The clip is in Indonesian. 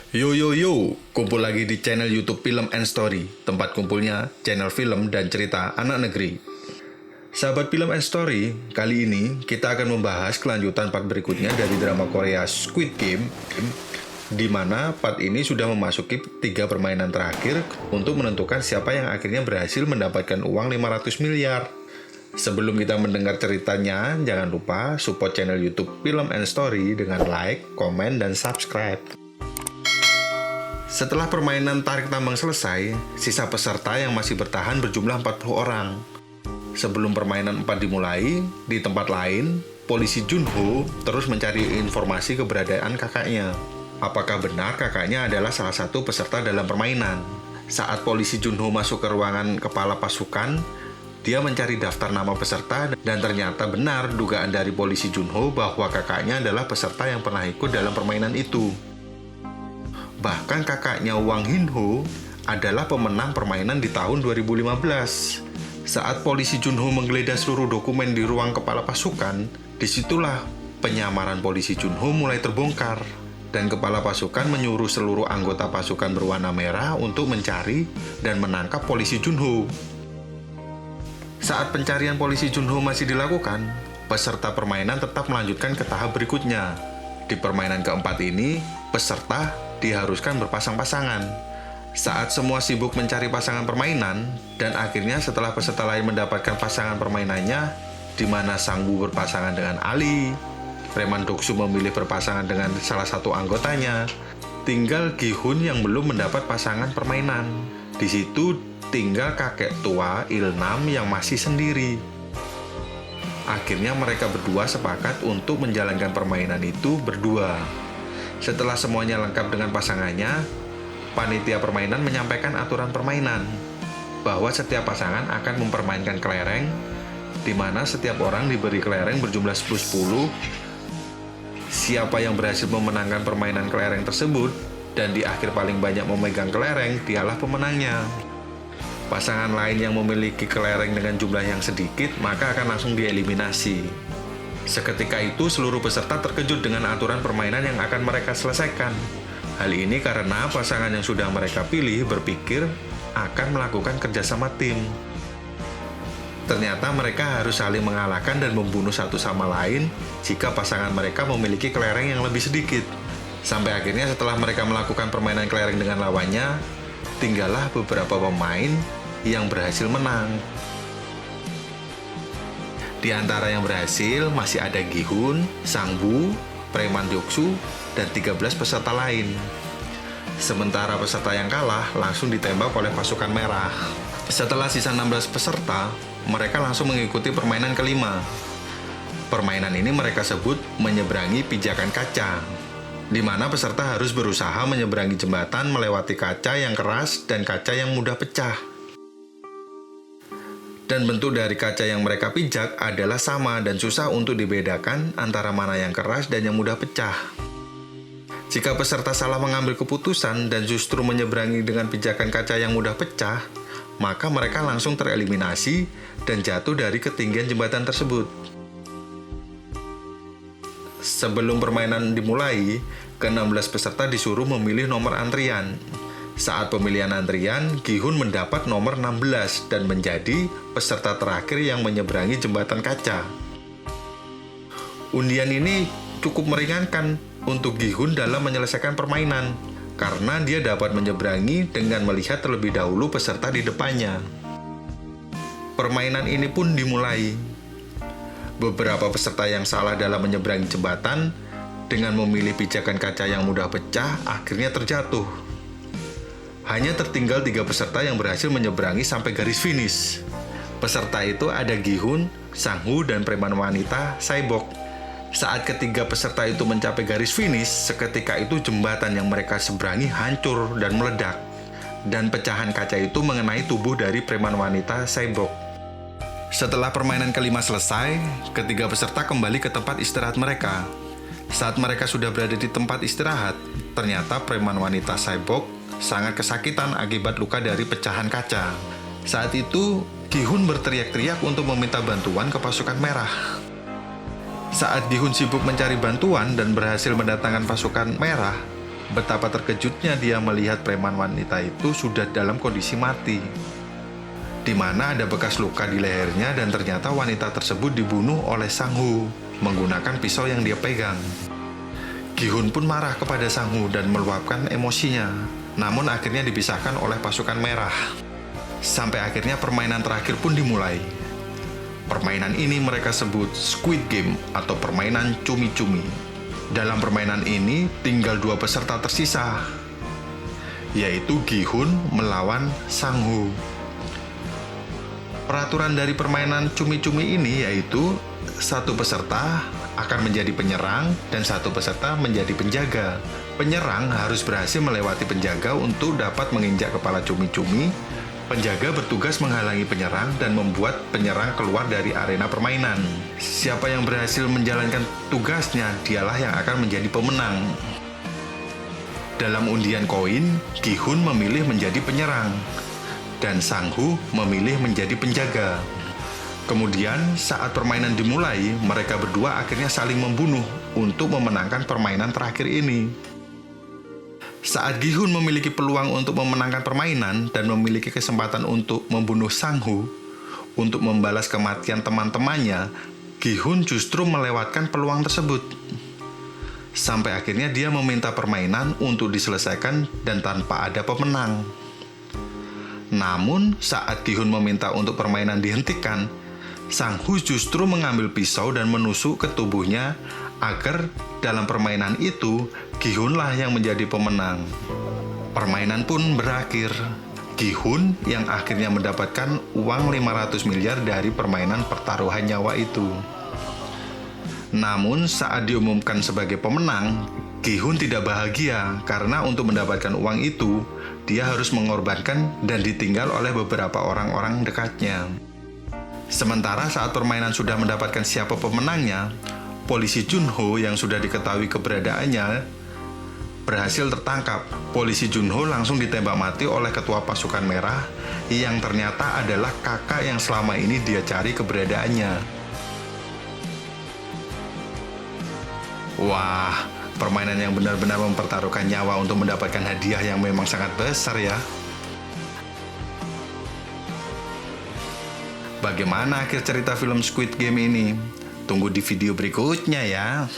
Yo yo yo, kumpul lagi di channel YouTube Film and Story, tempat kumpulnya channel film dan cerita anak negeri. Sahabat Film and Story, kali ini kita akan membahas kelanjutan part berikutnya dari drama Korea Squid Game, di mana part ini sudah memasuki 3 permainan terakhir untuk menentukan siapa yang akhirnya berhasil mendapatkan uang 500 miliar. Sebelum kita mendengar ceritanya, jangan lupa support channel YouTube Film and Story dengan like, komen, dan subscribe. Setelah permainan tarik tambang selesai, sisa peserta yang masih bertahan berjumlah 40 orang. Sebelum permainan 4 dimulai, di tempat lain, polisi Junho terus mencari informasi keberadaan kakaknya. Apakah benar kakaknya adalah salah satu peserta dalam permainan? Saat polisi Junho masuk ke ruangan kepala pasukan, dia mencari daftar nama peserta dan ternyata benar dugaan dari polisi Junho bahwa kakaknya adalah peserta yang pernah ikut dalam permainan itu. Bahkan kakaknya Wang Hinho adalah pemenang permainan di tahun 2015. Saat polisi Junho menggeledah seluruh dokumen di ruang kepala pasukan, disitulah penyamaran polisi Junho mulai terbongkar. Dan kepala pasukan menyuruh seluruh anggota pasukan berwarna merah untuk mencari dan menangkap polisi Junho. Saat pencarian polisi Junho masih dilakukan, peserta permainan tetap melanjutkan ke tahap berikutnya. Di permainan keempat ini, peserta diharuskan berpasang-pasangan. Saat semua sibuk mencari pasangan permainan, dan akhirnya setelah peserta lain mendapatkan pasangan permainannya, di mana Sang-woo berpasangan dengan Ali, Preman Doksu memilih berpasangan dengan salah satu anggotanya, tinggal Gi-hun yang belum mendapat pasangan permainan. Di situ tinggal kakek tua Il-nam yang masih sendiri. Akhirnya mereka berdua sepakat untuk menjalankan permainan itu berdua. Setelah semuanya lengkap dengan pasangannya, panitia permainan menyampaikan aturan permainan bahwa setiap pasangan akan mempermainkan kelereng, di mana setiap orang diberi kelereng berjumlah 10-10. Siapa yang berhasil memenangkan permainan kelereng tersebut dan di akhir paling banyak memegang kelereng, dialah pemenangnya. Pasangan lain yang memiliki kelereng dengan jumlah yang sedikit maka akan langsung dieliminasi. Seketika itu seluruh peserta terkejut dengan aturan permainan yang akan mereka selesaikan. Hal ini karena pasangan yang sudah mereka pilih berpikir akan melakukan kerjasama tim. Ternyata mereka harus saling mengalahkan dan membunuh satu sama lain jika pasangan mereka memiliki kelereng yang lebih sedikit. Sampai akhirnya setelah mereka melakukan permainan kelereng dengan lawannya, tinggallah beberapa pemain yang berhasil menang. Di antara yang berhasil masih ada Gi-hun, Sang-woo, Preman Doksu, dan 13 peserta lain. Sementara peserta yang kalah langsung ditembak oleh pasukan merah. Setelah sisa 16 peserta, mereka langsung mengikuti permainan kelima. Permainan ini mereka sebut menyeberangi pijakan kaca, di mana peserta harus berusaha menyeberangi jembatan melewati kaca yang keras dan kaca yang mudah pecah. Dan bentuk dari kaca yang mereka pijak adalah sama dan susah untuk dibedakan antara mana yang keras dan yang mudah pecah. Jika peserta salah mengambil keputusan dan justru menyeberangi dengan pijakan kaca yang mudah pecah, maka mereka langsung tereliminasi dan jatuh dari ketinggian jembatan tersebut. Sebelum permainan dimulai, ke-16 peserta disuruh memilih nomor antrian. Saat pemilihan antrian, Gi-hun mendapat nomor 16 dan menjadi peserta terakhir yang menyeberangi jembatan kaca. Undian ini cukup meringankan untuk Gi-hun dalam menyelesaikan permainan, karena dia dapat menyeberangi dengan melihat terlebih dahulu peserta di depannya. Permainan ini pun dimulai. Beberapa peserta yang salah dalam menyeberangi jembatan dengan memilih pijakan kaca yang mudah pecah akhirnya terjatuh. Hanya tertinggal 3 peserta yang berhasil menyeberangi sampai garis finish. Peserta itu ada Gi-hun, Sang-woo, dan preman wanita Saibok. Saat ketiga peserta itu mencapai garis finish, seketika itu jembatan yang mereka seberangi hancur dan meledak. Dan pecahan kaca itu mengenai tubuh dari preman wanita Saibok. Setelah permainan kelima selesai, ketiga peserta kembali ke tempat istirahat mereka. Saat mereka sudah berada di tempat istirahat, ternyata preman wanita Saibok sangat kesakitan akibat luka dari pecahan kaca. Saat itu, Gi-hun berteriak-teriak untuk meminta bantuan ke pasukan merah. Saat Gi-hun sibuk mencari bantuan dan berhasil mendatangkan pasukan merah, Betapa terkejutnya dia melihat preman wanita itu sudah dalam kondisi mati, di mana ada bekas luka di lehernya dan ternyata wanita tersebut dibunuh oleh Sang-Ho menggunakan pisau yang dia pegang. Gi-hun pun marah kepada Sang-Ho dan meluapkan emosinya, namun akhirnya dipisahkan oleh pasukan merah. Sampai akhirnya permainan terakhir pun dimulai. Permainan ini mereka sebut Squid Game atau permainan cumi-cumi. Dalam permainan ini tinggal 2 peserta tersisa, yaitu Gi-hun melawan Sang-Ho. Peraturan dari permainan cumi-cumi ini yaitu 1 peserta akan menjadi penyerang dan 1 peserta menjadi penjaga. Penyerang harus berhasil melewati penjaga untuk dapat menginjak kepala cumi-cumi. Penjaga bertugas menghalangi penyerang dan membuat penyerang keluar dari arena permainan. Siapa yang berhasil menjalankan tugasnya, dialah yang akan menjadi pemenang. Dalam undian koin, Gi-hun memilih menjadi penyerang, dan Sang-Ho memilih menjadi penjaga. Kemudian, saat permainan dimulai, mereka berdua akhirnya saling membunuh untuk memenangkan permainan terakhir ini. Saat Gi-hun memiliki peluang untuk memenangkan permainan dan memiliki kesempatan untuk membunuh Sang-Ho untuk membalas kematian teman-temannya, Gi-hun justru melewatkan peluang tersebut. Sampai akhirnya dia meminta permainan untuk diselesaikan dan tanpa ada pemenang. Namun, saat Gi-hun meminta untuk permainan dihentikan, Sang-Ho justru mengambil pisau dan menusuk ke tubuhnya agar dalam permainan itu Gi-hun-lah yang menjadi pemenang. Permainan pun berakhir. Gi-hun yang akhirnya mendapatkan uang 500 miliar dari permainan pertaruhan nyawa itu. Namun saat diumumkan sebagai pemenang, Gi-hun tidak bahagia karena untuk mendapatkan uang itu, dia harus mengorbankan dan ditinggal oleh beberapa orang-orang dekatnya. Sementara saat permainan sudah mendapatkan siapa pemenangnya, polisi Junho yang sudah diketahui keberadaannya berhasil tertangkap. Polisi Junho langsung ditembak mati oleh ketua pasukan merah yang ternyata adalah kakak yang selama ini dia cari keberadaannya. Wah, permainan yang benar-benar mempertaruhkan nyawa untuk mendapatkan hadiah yang memang sangat besar ya. Bagaimana akhir cerita film Squid Game ini? Tunggu di video berikutnya ya.